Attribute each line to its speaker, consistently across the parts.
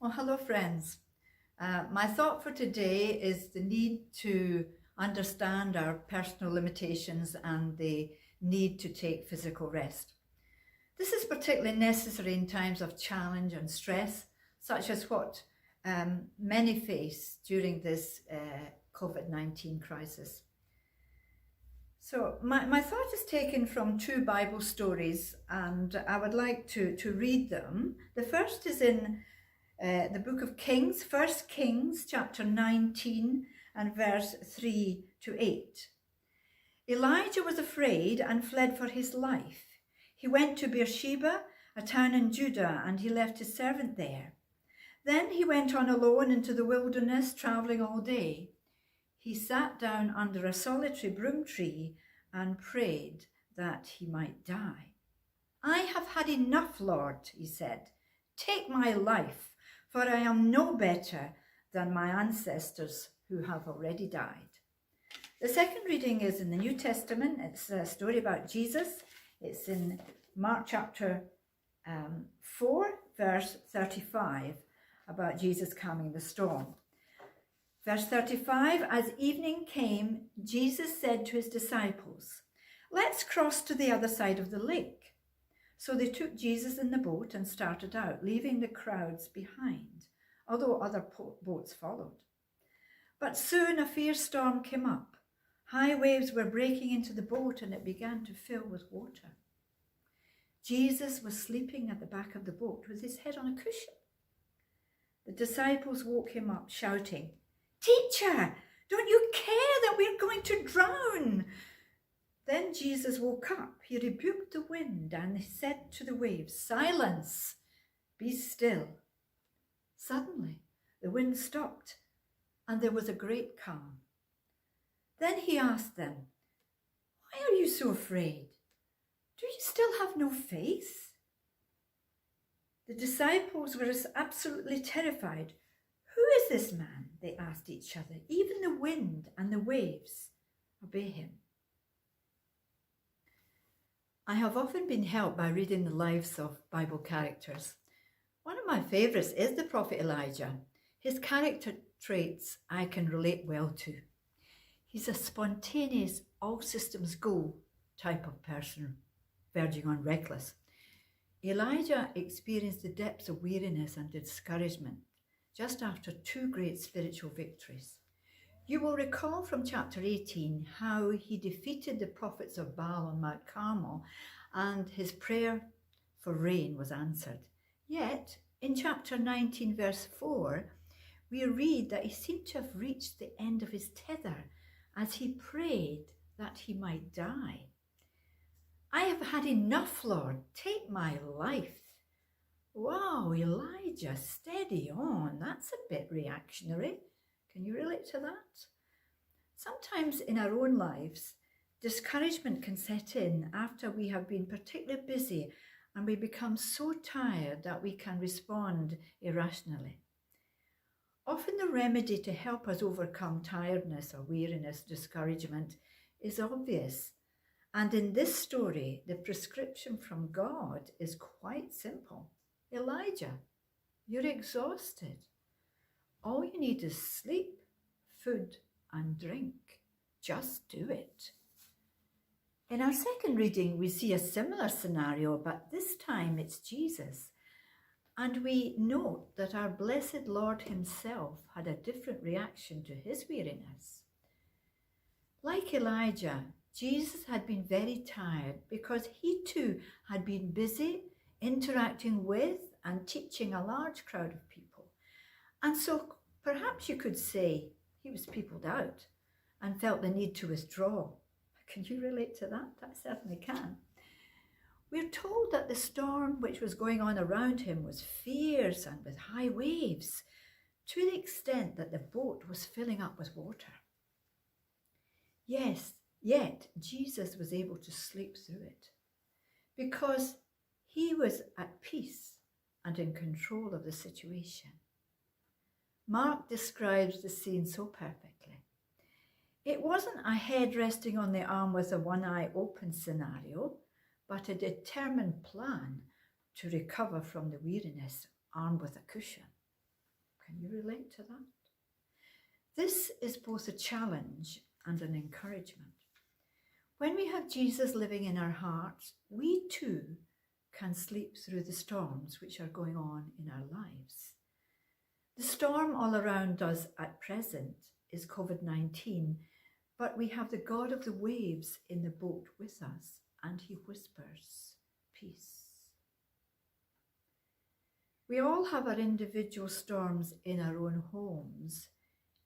Speaker 1: Well, hello, friends. My thought for today is the need to understand our personal limitations and the need to take physical rest. This is particularly necessary in times of challenge and stress, such as what many face during this COVID-19 crisis. So my thought is taken from two Bible stories, and I would like to read them. The first is in the book of Kings, 1 Kings chapter 19 and verse 3 to 8. Elijah was afraid and fled for his life. He went to Beersheba, a town in Judah, and he left his servant there. Then he went on alone into the wilderness, traveling all day. He sat down under a solitary broom tree and prayed that he might die. "I have had enough, Lord," he said. "Take my life, for I am no better than my ancestors who have already died." The second reading is in the New Testament. It's a story about Jesus. It's in Mark chapter 4, verse 35, about Jesus calming the storm. Verse 35, as evening came, Jesus said to his disciples, "Let's cross to the other side of the lake." So they took Jesus in the boat and started out, leaving the crowds behind, although other boats followed. But soon a fierce storm came up. High waves were breaking into the boat and it began to fill with water. Jesus was sleeping at the back of the boat with his head on a cushion. The disciples woke him up, shouting, "Teacher, don't you care that we're going to drown?" Then Jesus woke up. He rebuked the wind and he said to the waves, "Silence, be still." Suddenly, the wind stopped and there was a great calm. Then he asked them, "Why are you so afraid? Do you still have no faith?" The disciples were absolutely terrified. "Who is this man?" they asked each other. "Even the wind and the waves obey him." I have often been helped by reading the lives of Bible characters. One of my favourites is the prophet Elijah. His character traits I can relate well to. He's a spontaneous, all systems go type of person, verging on reckless. Elijah experienced the depths of weariness and discouragement just after two great spiritual victories. You will recall from chapter 18 how he defeated the prophets of Baal on Mount Carmel and his prayer for rain was answered. Yet, in chapter 19 verse 4, we read that he seemed to have reached the end of his tether as he prayed that he might die. "I have had enough, Lord, take my life." Wow, Elijah, steady on. That's a bit reactionary. Can you relate to that? Sometimes in our own lives, discouragement can set in after we have been particularly busy and we become so tired that we can respond irrationally. Often the remedy to help us overcome tiredness or weariness, discouragement is obvious. And in this story, the prescription from God is quite simple. Elijah, you're exhausted. All you need is sleep, food, and drink. Just do it. In our second reading, we see a similar scenario, but this time it's Jesus. And we note that our blessed Lord himself had a different reaction to his weariness. Like Elijah, Jesus had been very tired because he too had been busy interacting with and teaching a large crowd of people. And so perhaps you could say he was peopled out and felt the need to withdraw. Can you relate to that? I certainly can. We're told that the storm which was going on around him was fierce and with high waves, to the extent that the boat was filling up with water. Yes, yet Jesus was able to sleep through it because he was at peace and in control of the situation. Mark describes the scene so perfectly. It wasn't a head resting on the arm with a one eye open scenario, but a determined plan to recover from the weariness, armed with a cushion. Can you relate to that? This is both a challenge and an encouragement. When we have Jesus living in our hearts, we too can sleep through the storms which are going on in our lives. The storm all around us at present is COVID-19, but we have the God of the waves in the boat with us, and he whispers, peace. We all have our individual storms in our own homes,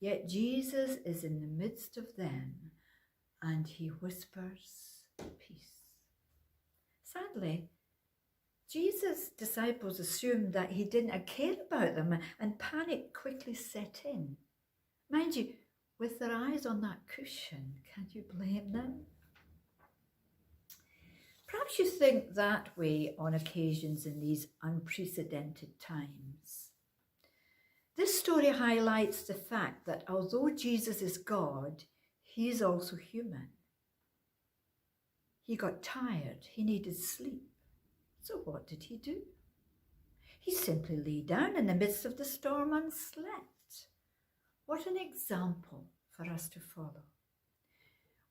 Speaker 1: yet Jesus is in the midst of them, and he whispers, peace. Sadly, Jesus' disciples assumed that he didn't care about them, and panic quickly set in. Mind you, with their eyes on that cushion, can you blame them? Perhaps you think that way on occasions in these unprecedented times. This story highlights the fact that although Jesus is God, he is also human. He got tired, he needed sleep. So what did he do? He simply lay down in the midst of the storm and slept. What an example for us to follow.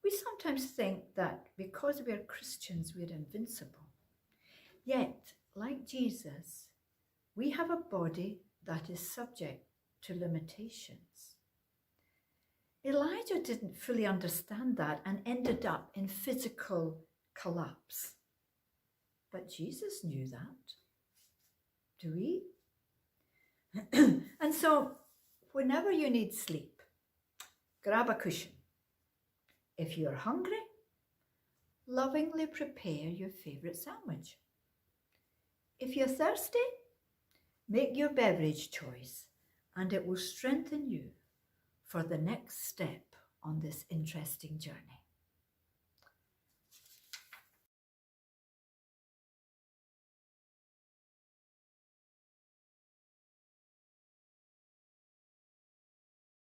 Speaker 1: We sometimes think that because we are Christians, we are invincible. Yet, like Jesus, we have a body that is subject to limitations. Elijah didn't fully understand that and ended up in physical collapse. But Jesus knew that. Do we? And so, whenever you need sleep, grab a cushion. If you're hungry, lovingly prepare your favourite sandwich. If you're thirsty, make your beverage choice, and it will strengthen you for the next step on this interesting journey.